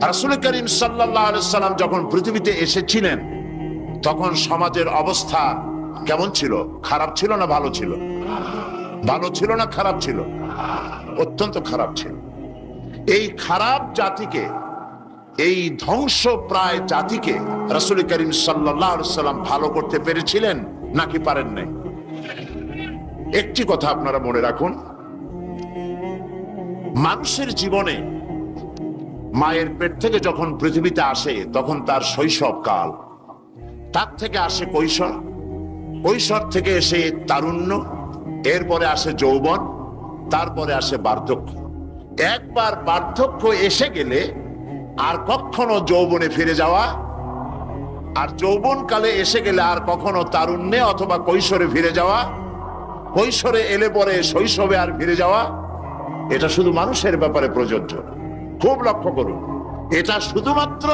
রাসূল করিম সাল্লাল্লাহু আলাইহি সাল্লাম যখন পৃথিবীতে এসেছিলেন তখন সমাজের অবস্থা কেমন ছিল? খারাপ ছিল না ভালো ছিল? ভালো ছিল না খারাপ ছিল? অত্যন্ত খারাপ ছিল। এই খারাপ জাতিকে, এই ধ্বংস প্রায় জাতিকে রাসূল করিম সাল্লাল্লাহু আলাইহি সাল্লাম ভালো করতে পেরেছিলেন নাকি পারেন নাই? একটি কথা আপনারা মনে রাখুন, মানুষের জীবনে মায়ের পেট থেকে যখন পৃথিবীতে আসে তখন তার শৈশব কাল, তার থেকে আসে কৈশোর, কৈশোর থেকে এসে তারুণ্য, এরপরে আসে যৌবন, তারপরে আসে বার্ধক্য। একবার বার্ধক্য এসে গেলে আর কখনো যৌবনে ফিরে যাওয়া, আর যৌবন কালে এসে গেলে আর কখনো তারুণ্যে অথবা কৈশোরে ফিরে যাওয়া, কৈশোরে এলে পরে শৈশবে আর ফিরে যাওয়া, এটা শুধু মানুষের ব্যাপারে প্রযোজ্য। খুব লক্ষ্য করুন, এটা শুধুমাত্র